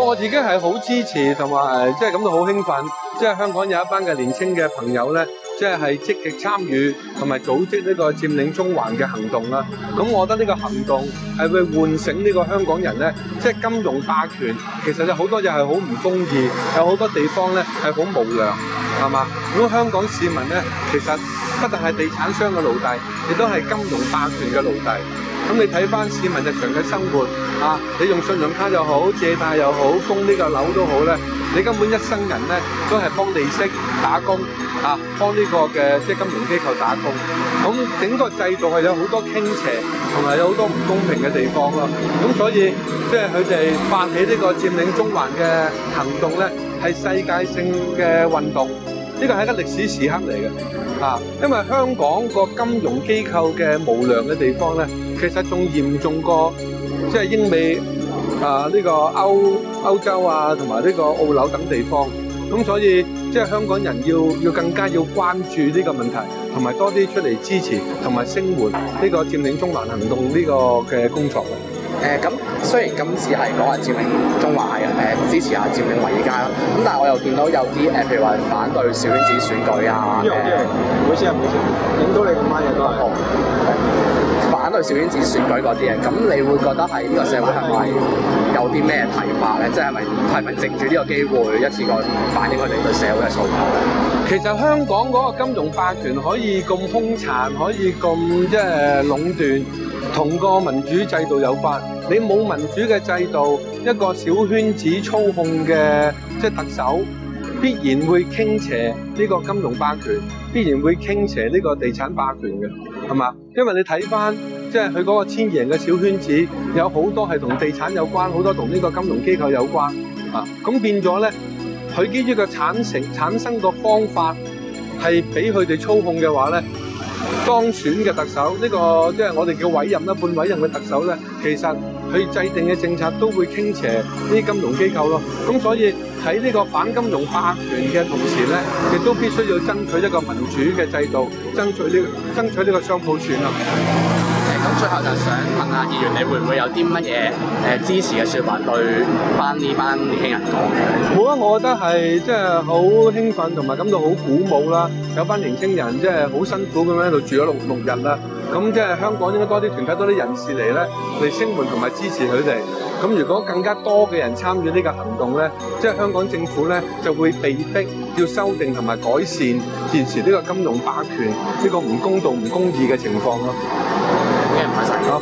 我自己係好支持同埋即係感到好興奮，即係香港有一班嘅年輕嘅朋友咧，即係積極參與同埋組織呢個佔領中環嘅行動啦。咁我覺得呢個行動係會喚醒呢個香港人咧，即係金融霸權其實有好多嘢係好唔公義，有好多地方咧係好無良，係嘛？咁香港市民咧，其實不但係地產商嘅奴隸，亦都係金融霸權嘅奴隸。咁你睇翻市民日常嘅生活啊，你用信用卡又好，借貸又好，供呢個樓都好咧，你根本一生人咧都係幫利息打工啊，幫呢個嘅即係金融機構打工。咁整個制度係有好多傾斜，同埋有好多唔公平嘅地方咯。咁所以即係佢哋發起呢個佔領中環嘅行動咧，係世界性嘅運動。呢個係一個歷史時刻嚟嘅啊，因為香港個金融機構嘅無良嘅地方咧，其實仲嚴重過即係英美啊呢個歐洲啊同埋呢個澳紐等地方。咁所以即係香港人要更加要關注呢個問題，同埋多啲出嚟支持同埋聲援呢個佔領中環行動呢個嘅工作嘅。咁雖然今次係講話佔領中環支持下佔領維爾街啦，咁但係我又見到有啲譬如話反對小圈子選舉啊，唔好意思，影到你咁啱嘢都係反對小圈子選舉嗰啲嘢，咁你會覺得喺呢個社會係咪有啲咩睇法咧？即係咪藉住呢個機會一次過反映佢哋對社會嘅訴求咧？其實香港嗰個金融霸權可以咁兇殘，可以咁即係壟斷，同個民主制度有關。你冇民主嘅制度，一個小圈子操控嘅即係特首，必然會傾斜呢個金融霸權，必然會傾斜呢個地產霸權嘅，係嘛？因為你睇翻即係佢嗰個千人嘅小圈子，有好多係同地產有關，好多同呢個金融機構有關啊。咁變咗咧，佢基於個產生個方法係俾佢哋操控嘅話咧，當選嘅特首呢個即係我哋叫委任啦，半委任嘅特首咧，其實佢制定嘅政策都會傾斜呢啲金融機構咯。咁所以喺呢個反金融霸權嘅同時咧，亦都必須要爭取一個民主嘅制度，爭取呢個雙普選咯。咁最後就想問下議員，你會唔會有啲乜嘢支持嘅説話對翻呢班年輕人講嘅？冇啊，我覺得係即係好興奮同埋感到好鼓舞啦！有班年輕人即係好辛苦咁樣喺度住咗六日啦。咁即係香港應該多啲團體、多啲人士嚟咧，嚟聲援同埋支持佢哋。咁如果更加多嘅人參與呢個行動咧，即係香港政府咧就會被逼要修訂同埋改善現時呢個金融霸權呢個唔公道、唔公義嘅情況咯。唔該晒。好。